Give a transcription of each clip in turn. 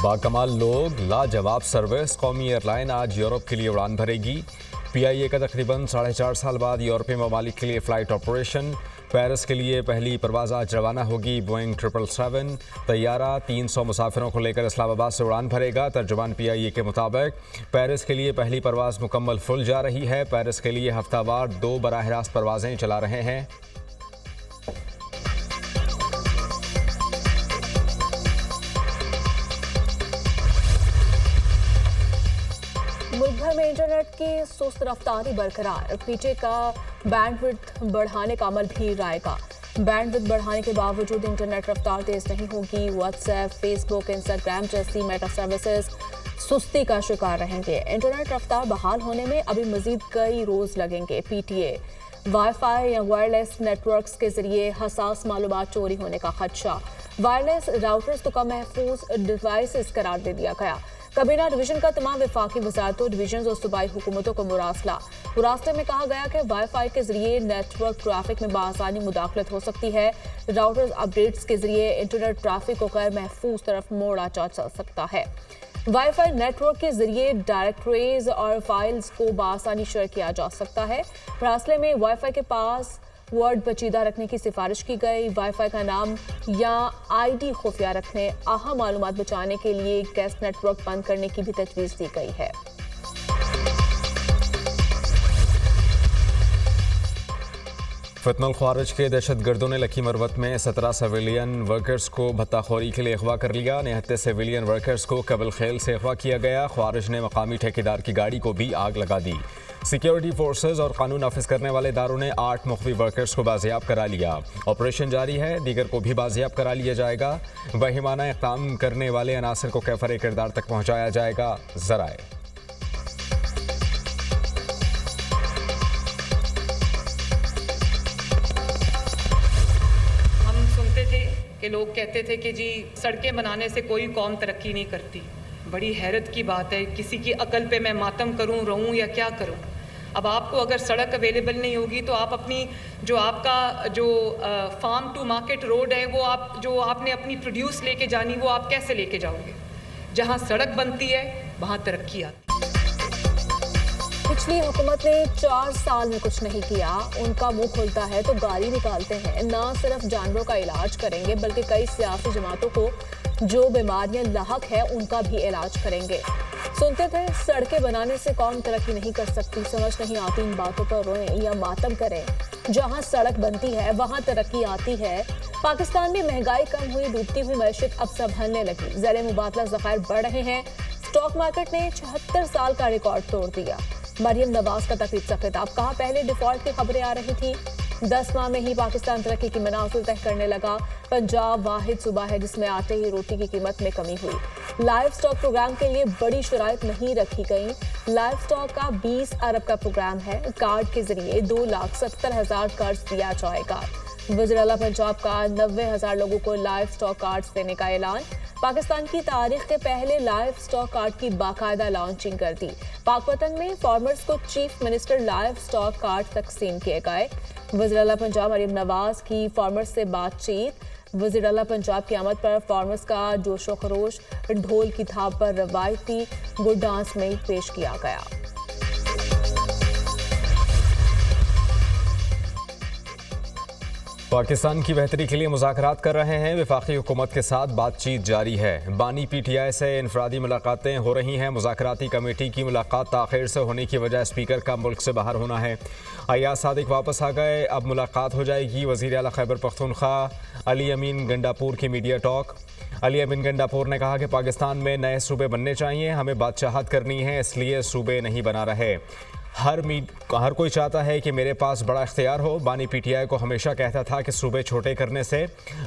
बाकमाल लोग, लाजवाब सर्विस। कौमी एयरलाइन आज यूरोप के लिए उड़ान भरेगी। PIA का तकरीबन 4.5 साल बाद यूरोपीय ममालिक के लिए फ़्लाइट ऑपरेशन। पेरिस के लिए पहली परवाज़ आज रवाना होगी। बोइंग 777 तैयारा 300 मुसाफिरों को लेकर इस्लामाबाद से उड़ान भरेगा। तर्जुमान PIA के मुताबिक पेरिस के लिए पहली परवाज़ मुकम्मल फुल जा रही है। पेरिस के लिए हफ्तावार 2 बराह रास्त परवाज़ें चला रहे हैं। मुल्क भर में इंटरनेट की सुस्त रफ्तारी बरकरार। PTI का बैंडविड्थ बढ़ाने का अमल भी रायगा। बैंडविड्थ बढ़ाने के बावजूद इंटरनेट रफ्तार तेज नहीं होगी। व्हाट्सएप, फेसबुक, इंस्टाग्राम जैसी मेटा सर्विसेज सुस्ती का शिकार रहेंगे। इंटरनेट रफ्तार बहाल होने में अभी मजीद कई रोज लगेंगे। PTA वाईफाई या वायरलेस नेटवर्क्स के जरिए हसास मालूमात चोरी होने का खदशा। वायरलेस राउटर्स तो कम महफूज डिवाइसेस करार दे दिया गया। काबीना डिवीजन का तमाम वफाकी वजारतों, डिवीजन और सूबाई हुकूमतों को मुरासले में कहा गया कि वाईफाई के जरिए नेटवर्क ट्रैफिक में बासानी मुदाखलत हो सकती है। राउटर्स अपडेट्स के जरिए इंटरनेट ट्रैफिक को गैर महफूज तरफ मोड़ा जा सकता है। वाईफाई नेटवर्क के जरिए डायरेक्टरीज और फाइल्स को बासानी शेयर किया जा सकता है। मुरासले में वाईफाई के पास वर्ड बचीदा रखने की सिफारिश की गई। वाईफाई का नाम या ID खुफिया रखने, अहम मालूमात बचाने के लिए गेस्ट नेटवर्क बंद करने की भी तजवीज़ दी गई है। फितनुल ख्वारिज के दहशतगर्दों ने लकी मरवत में 17 सिविलियन वर्कर्स को भत्ताखोरी के लिए अगवा कर लिया। 69 सिविलियन वर्कर्स को कबल खेल से अगवा किया गया। ख्वारिज ने मकामी ठेकेदार की गाड़ी को भी आग लगा दी। सिक्योरिटी फोर्सेज और कानून नाफिज करने वाले इदारों ने 8 मुख्तलिफ वर्कर्स को बाजियाब करा लिया। ऑपरेशन जारी है, दीगर को भी बाजियाब करा लिया जाएगा। बहिमाना इक़दाम करने वाले अनासर को कैफर किरदार तक पहुँचाया जाएगा। ज़राए कि लोग कहते थे कि जी सड़कें बनाने से कोई कौम तरक्की नहीं करती। बड़ी हैरत की बात है, किसी की अकल पे मैं मातम करूं, रहूं या क्या करूं। अब आपको अगर सड़क अवेलेबल नहीं होगी तो आप अपनी जो फार्म टू मार्केट रोड है वो आपने अपनी प्रोड्यूस लेके जानी, वो आप कैसे लेके जाओगे। जहां सड़क बनती है वहां तरक्की आती है। पिछली हुकूमत ने 4 साल में कुछ नहीं किया। उनका मुंह खुलता है तो गाली निकालते हैं। न सिर्फ जानवरों का इलाज करेंगे बल्कि कई सियासी जमातों को जो बीमारियां लाहक है उनका भी इलाज करेंगे। सुनते थे सड़कें बनाने से कौन तरक्की नहीं कर सकती। समझ नहीं आती इन बातों पर रोएं या मातम करें। जहां सड़क बनती है वहां तरक्की आती है। पाकिस्तान में महंगाई कम हुई, डूबती हुई मैशत अब संभलने लगी। ज़र मुबादला ज़खायर बढ़ रहे हैं। स्टॉक मार्केट ने 76 साल का रिकॉर्ड तोड़ दिया। मरियम नवाज का तकरीब से खिताब, कहा पहले डिफॉल्ट की खबरें आ रही थी, 10 माह में ही पाकिस्तान तरक्की की मनाजिल तय करने लगा। पंजाब वाहिद सूबा है जिसमें आटे ही रोटी की कीमत में कमी हुई। लाइव स्टॉक प्रोग्राम के लिए बड़ी शराइत नहीं रखी गई। लाइव स्टॉक का 20 अरब का प्रोग्राम है। कार्ड के जरिए 2,70,000 कर्ज दिया जाएगा। वज़ीर आला पंजाब का 90,000 लोगों को लाइव स्टॉक कार्ड देने का ऐलान। पाकिस्तान की तारीख के पहले लाइव स्टॉक कार्ड की बाकायदा लॉन्चिंग कर दी। पाकवतन में फार्मर्स को chief minister live stock card तकसीम किए गए। वज़ीर आला पंजाब मरियम नवाज की फार्मर्स से बातचीत। वज़ीर आला पंजाब की आमद पर फार्मर्स का जोशो खरोश ढोल की थाप पर रवायती गुड डांस में पेश किया गया। पाकिस्तान की बेहतरी के लिए मुज़ाकरात कर रहे हैं। वफाकी हुकूमत के साथ बातचीत जारी है। बानी PTI से इनफरादी मुलाकातें हो रही हैं। मुज़ाकराती कमेटी की मुलाकात ताख़ीर से होने की वजह स्पीकर का मुल्क से बाहर होना है। अय्याज सादिक वापस आ गए, अब मुलाकात हो जाएगी। वज़ीर आला खैबर पख्तूनख्वा अली अमीन गंडापुर की मीडिया टॉक। अली अमीन गंडापुर ने कहा कि पाकिस्तान में नए सूबे बनने चाहिए, हमें बादशाहत करनी है, इसलिए सूबे नहीं बना रहे। हर कोई चाहता है कि मेरे पास बड़ा इख्तियार हो। बानी PTI को हमेशा कहता था कि सूबे छोटे करने से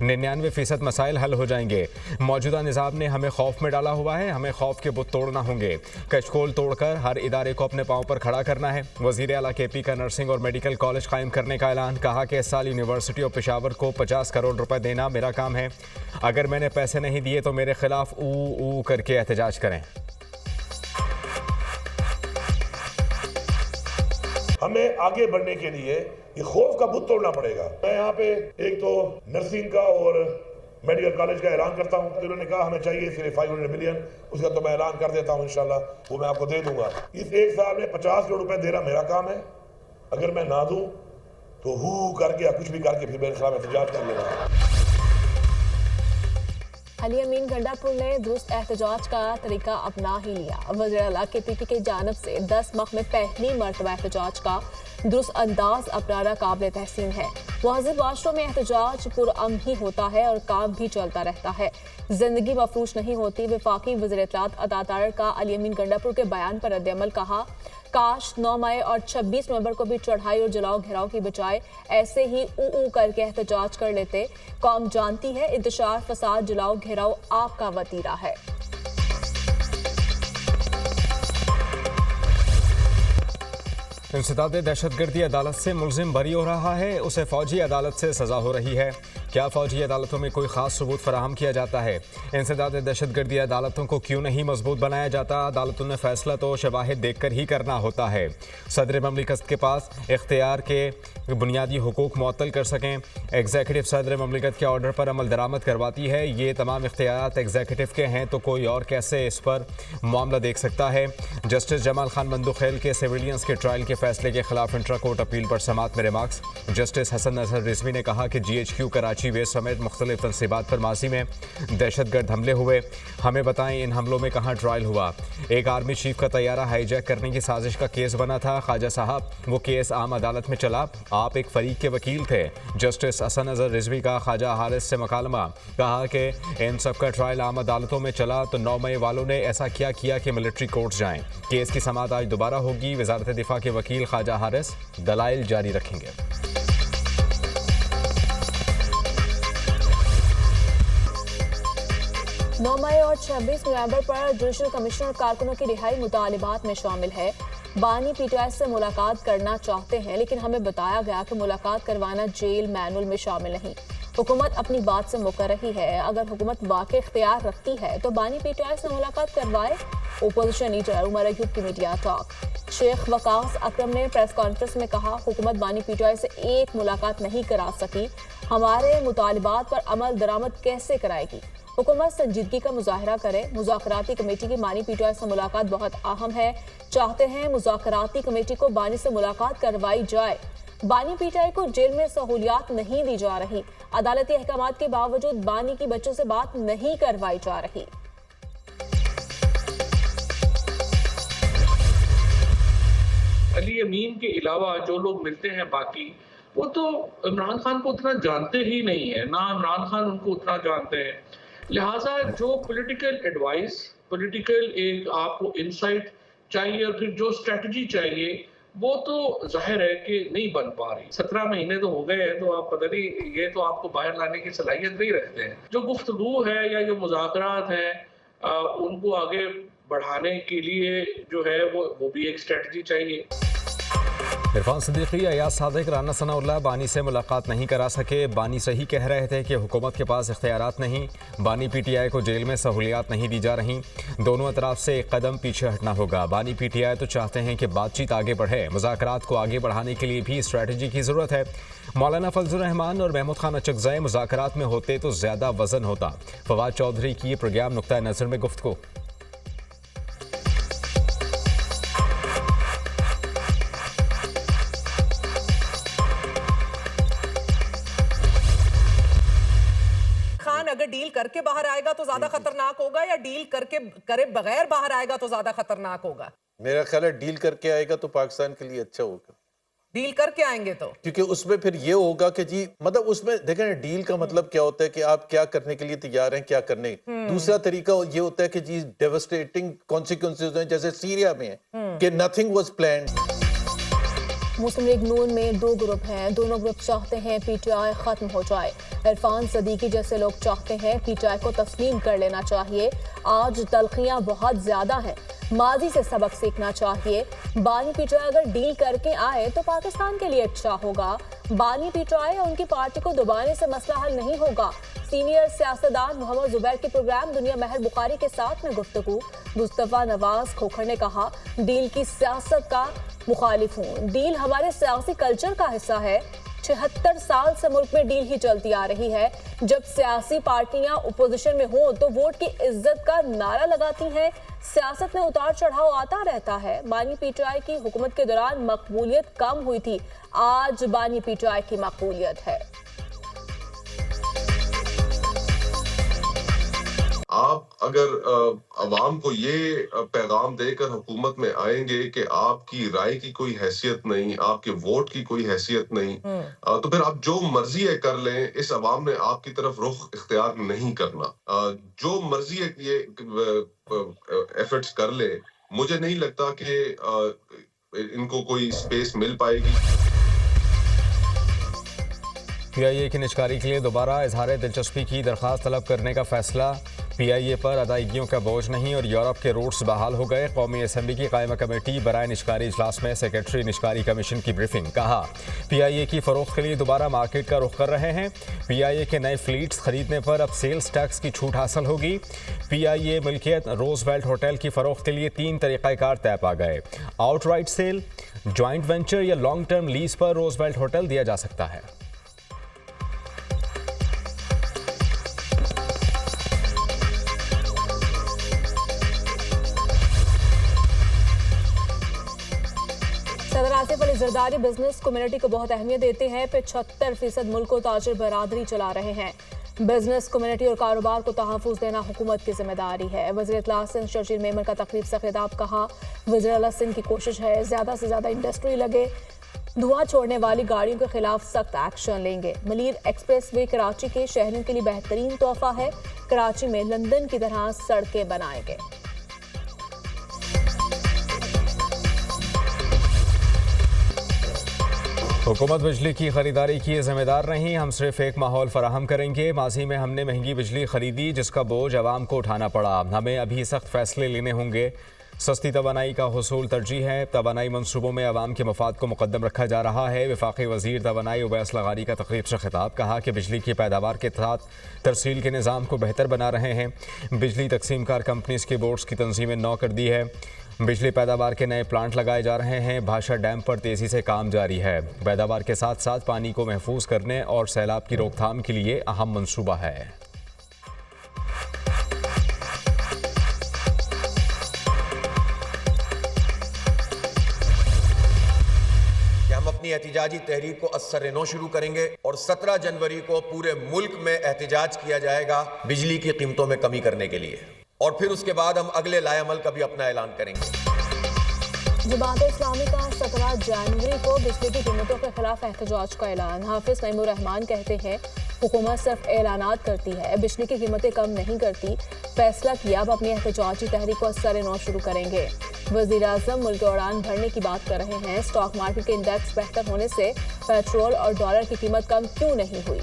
99% मसाइल हल हो जाएंगे। मौजूदा निज़ाम ने हमें खौफ में डाला हुआ है, हमें खौफ के बुत तोड़ना होंगे। कशकोल तोड़कर हर इदारे को अपने पाँव पर खड़ा करना है। वज़ीर आला KP का नर्सिंग और मेडिकल कॉलेज कायम करने का ऐलान। कहा कि इस साल यूनिवर्सिटी ऑफ पेशावर को 50 करोड़ रुपए देना मेरा काम है। अगर मैंने पैसे नहीं दिए तो मेरे खिलाफ ऊ करके एहतजाज करें। हमें आगे बढ़ने के लिए ये खौफ का बुत तोड़ना पड़ेगा। मैं यहाँ पे एक तो नर्सिंग का और मेडिकल कॉलेज का ऐलान करता हूँ। तो उन्होंने कहा हमें चाहिए सिर्फ 500 मिलियन, उसका तो मैं ऐलान कर देता हूँ, इंशाल्लाह वो मैं आपको दे दूंगा। इस एक साल में 50 करोड़ रुपए देना मेरा काम है। अगर मैं ना दूं तो हु करके या कुछ भी करके फिर मेरे खिलाफ एहतजाज कर लेना। अली अमीन गंडापुर ने दुरुस्त एहतजाज का तरीका अपना ही लिया। वज़ीर आला KPP की जानिब से 10 माह में पहली मरतबा एहतजाज का दुरुस्त अंदाज अपनाना काबिल तहसीन है। वाज़िब माशरों में एहतजाज पुरअमन ही होता है और काम भी चलता रहता है, जिंदगी मफरूश नहीं होती। वफाकी वज़ीर इत्तलात अता का अली अमीन गंडापुर के बयान पर रद्द-ए-अमल कहा, काश 9 मई और 26 नवंबर को भी चढ़ाई और जलाओ घेराव की बजाय ऐसे ही ऊ करके एहतजाज कर लेते। कौम जानती है इंतशार, फसाद, जलाओ घेराव आग का वतीरा है। इंसदाद दहशतगर्दी अदालत से मुलजिम बरी हो रहा है, उसे फौजी अदालत से सजा हो रही है। क्या फौजी अदालतों में कोई खास सबूत फराहम किया जाता है? इंसदाद दहशतगर्दी अदालतों को क्यों नहीं मजबूत बनाया जाता? अदालतों ने फैसला तो शवाहिद देखकर ही करना होता है। सदर ममलिकत के पास इख्तियार के बुनियादी हुकूक मुअत्तल कर सकें। एग्जीक्यूटिव सदर ममलिकत के ऑर्डर पर अमल दरामद करवाती है। ये तमाम इख्तियारात एग्जीक्यूटिव के हैं तो कोई और कैसे इस पर मामला देख सकता है? जस्टिस जमाल खान बंदूखेल के सिविलियंस के ट्रायल के फैसले के खिलाफ इंट्रा कोर्ट अपील पर समाअत में रिमार्क्स। जस्टिस हसन नजर रिजवी ने कहा कि GHQ कराची वे समेत मुख्तलिफ तनसीबात पर माजी में दहशतगर्द हमले हुए। हमें बताएं इन हमलों में कहाँ ट्रायल हुआ? एक आर्मी चीफ का तैयारा हाईजैक करने की साजिश का केस बना था। ख्वाजा साहब, वो केस आम अदालत में चला, आप एक फरीक के वकील थे। जस्टिस हसन नजर रिजवी का ख्वाजा हारिस से मुकालमा, कहा कि इन सब का ट्रायल आम अदालतों में चला तो 9 मई वालों ने ऐसा क्या किया कि मिलिट्री कोर्ट जाएं। केस की समाअत आज दोबारा होगी। वजारत दिफा के वकील ख्वाजा हारिस दलाइल जारी रखेंगे। 9 मई और 26 नवंबर पर जुडिशल कमिश्नर और कारकुनों की रिहाई मुतालिबात में शामिल है। बानी PTI से मुलाकात करना चाहते हैं, लेकिन हमें बताया गया कि मुलाकात करवाना जेल मैनुअल में शामिल नहीं। हुकूमत अपनी बात से मुकर रही है। अगर हुकूमत वाकई इख्तियार रखती है तो बानी PTI से मुलाकात करवाए। ओपोजिशन लीडर उमर अयूब की मीडिया टॉक। शेख वकास अकरम ने प्रेस कॉन्फ्रेंस में कहा, हुकूमत बानी PTI से एक मुलाकात नहीं करा सकी, हमारे मुतालिबात पर अमल दरामद कैसे कराएगी? हुकूमत संजीदगी का मुजाहरा करे। मुज़ाकराती कमेटी की बानी PTI से मुलाकात बहुत अहम है। चाहते हैं मुज़ाकराती कमेटी को बानी से मुलाकात करवाई जाए। बानी PTI को जेल में सहूलियात नहीं दी जा रही। अदालती अहकामात के बावजूद बानी की बच्चों से बात नहीं करवाई जा रही। अली अमीन के अलावा जो लोग मिलते हैं बाकी, वो तो इमरान खान को उतना जानते ही नहीं है, ना इमरान खान उनको उतना जानते हैं। लिहाजा जो पॉलिटिकल एडवाइस, पॉलिटिकल एक आपको इंसाइट चाहिए और फिर जो स्ट्रेटजी चाहिए, वो तो जाहिर है कि नहीं बन पा रही। 17 महीने तो हो गए हैं, तो आप पता नहीं, ये तो आपको बाहर लाने की सलाहियत नहीं रखते हैं। जो गुफ्तगू है या जो मुज़ाकरात हैं उनको आगे बढ़ाने के लिए जो है वो भी एक स्ट्रेटजी चाहिए। इरफान सिद्दीकी, अयाज सादिक, राना सनाउल्लाह बानी से मुलाकात नहीं करा सके। बानी सही कह रहे थे कि हुकूमत के पास इख्तियारात नहीं। बानी PTI को जेल में सहूलियात नहीं दी जा रही। दोनों अतराफ से एक कदम पीछे हटना होगा। बानी PTI तो चाहते हैं कि बातचीत आगे बढ़े। मुज़ाकरात को आगे बढ़ाने के लिए भी स्ट्रेटजी की ज़रूरत है। मौलाना फजलुर रहमान और महमूद खान अचकज़ई मुज़ाकरात में होते तो ज़्यादा वजन होता। फवाद चौधरी की प्रोग्राम नुक्ता नज़र में गुफ्तगू। अगर डील करके बाहर आएगा तो ज्यादा खतरनाक होगा, या डील करके करे बगैर बाहर आएगा तो ज्यादा खतरनाक होगा? मेरा ख्याल है डील करके आएगा तो पाकिस्तान के लिए अच्छा होगा। डील करके आएंगे तो, क्योंकि उसमें फिर ये होगा कि जी, मतलब उसमें देखें ना, डील का मतलब क्या होता है कि आप क्या करने के लिए तैयार हैं, क्या करने। दूसरा तरीका ये होता है कि जी डेवास्टेटिंग कॉन्सिक्वेंसेज हैं, जैसे सीरिया में कि nothing was planned. Muslim League नून में 2 ग्रुप हैं। दोनों ग्रुप चाहते हैं PTI खत्म हो जाए। इरफान सदीकी जैसे लोग चाहते हैं PTI को तस्लीम कर लेना चाहिए। आज तलखियां बहुत ज्यादा हैं, माजी से सबक सीखना चाहिए। बानी PTI अगर डील करके आए तो पाकिस्तान के लिए अच्छा होगा। बानी PTI या उनकी पार्टी को दबाने से मसला हल नहीं होगा। सीनियर सियासतदान मोहम्मद जुबैर के प्रोग्राम दुनिया महर बुखारी के साथ में गुफ्तगू। मुस्तफा नवाज खोखर ने कहा, डील की सियासत का मुखालिफ हूँ। डील हमारे सियासी कल्चर का हिस्सा है। 76 साल से मुल्क में डील ही चलती आ रही है। जब सियासी पार्टियां ओपोजिशन में हों तो वोट की इज्जत का नारा लगाती हैं। सियासत में उतार चढ़ाव आता रहता है। बानी पीटीआई की हुकूमत के दौरान मकबूलियत कम हुई थी, आज बानी पीटीआई की मकबूलियत है। आप अगर अवाम को ये पैगाम देकर हुकूमत में आएंगे कि आपकी राय की कोई हैसियत नहीं, आपके वोट की कोई हैसियत नहीं, तो फिर आप जो मर्जी है कर लें, इस अवाम ने आपकी तरफ रुख इख्तियार नहीं करना। जो मर्जी है ये एफर्ट्स कर ले, मुझे नहीं लगता कि इनको कोई स्पेस मिल पाएगी। पीआईए की निजकारी के लिए दोबारा इजहार दिलचस्पी की दरखास्त तलब करने का फैसला। पीआईए पर अदायगियों का बोझ नहीं और यूरोप के रूट्स बहाल हो गए। कौमी असम्बली की कायमा कमेटी बराए निजकारी इजलास में सेक्रेटरी निजकारी कमीशन की ब्रीफिंग। कहा पीआईए की फरोख्त के लिए दोबारा मार्केट का रुख कर रहे हैं। पीआईए के नए फ्लीट्स खरीदने पर अब सेल्स टैक्स की छूट हासिल होगी। पीआईए मिल्कियत रोजवेल्ट होटल की फरोख्त के लिए 3 तरीक़ाकार तय पा गए। आउटराइट सेल, ज्वाइंट वेंचर या लॉन्ग टर्म लीज पर रोजवेल्ट होटल दिया जा सकता है। सदर आसिफ अली जरदारी बिजनेस कम्युनिटी को बहुत अहमियत देते हैं। 75% मुल्क को ताजिर बरादरी चला रहे हैं। बिजनेस कम्युनिटी और कारोबार को तहफ़्फ़ुज़ देना हुकूमत की जिम्मेदारी है। वज़ीर इत्तलात सिंध शर्जील मेमन का तकरीब से खिताब। कहा वज़ीर आला सिंध की कोशिश है ज़्यादा से ज़्यादा इंडस्ट्री लगे, धुआं छोड़ने वाली गाड़ियों के खिलाफ सख्त एक्शन लेंगे। मलीर एक्सप्रेस वे कराची के शहरियों के लिए बेहतरीन तोहफा है। कराची में लंदन की तरह सड़कें बनाएंगे। हुकूमत बिजली की खरीदारी की जिम्मेदार नहीं, हम सिर्फ एक माहौल फराहम करेंगे। माजी में हमने महंगी बिजली खरीदी जिसका बोझ आवाम को उठाना पड़ा। हमें अभी सख्त फैसले लेने होंगे। सस्ती तवानाई का हुसूल तरजीह है। तवानाई मनसूबों में आवाम के मफाद को मुकद्दम रखा जा रहा है। वफाकी वजीर तवानाई उवैस लगारी का तकरीब से खिताब। कहा कि बिजली की पैदावार के साथ तरसील के निज़ाम को बेहतर बना रहे हैं। बिजली तकसीम कार कंपनीज के बोर्ड्स की तंजीमें नौ कर दी है। बिजली पैदावार के नए प्लांट लगाए जा रहे हैं। भाषा डैम पर तेज़ी से काम जारी है। पैदावार के साथ साथ पानी को महफूज करने और सैलाब की रोकथाम के लिए अहम मंसूबा है। हम अपनी एहतिजाजी तहरीक को असर-ए-नौ शुरू करेंगे और 17 जनवरी को पूरे मुल्क में एहतिजाज किया जाएगा बिजली की कीमतों में कमी करने के लिए, और फिर उसके बाद हम अगले लाएअमल का भी अपना ऐलान करेंगे। जमात-ए-इस्लामी का 17 जनवरी को बिजली की कीमतों के खिलाफ एहतजाज का ऐलान। हाफिज नईमुर रहमान कहते हैं हुकूमत सिर्फ ऐलानात करती है, बिजली की कीमतें कम नहीं करती। फैसला किया, अब अपनी एहतजाजी तहरीक को असर-ए-नौ शुरू करेंगे। वज़ीर आज़म मुल्क के उड़ान भरने की बात कर रहे हैं। स्टॉक मार्केट के इंडेक्स बेहतर होने से पेट्रोल और डॉलर की कीमत कम क्यों नहीं हुई।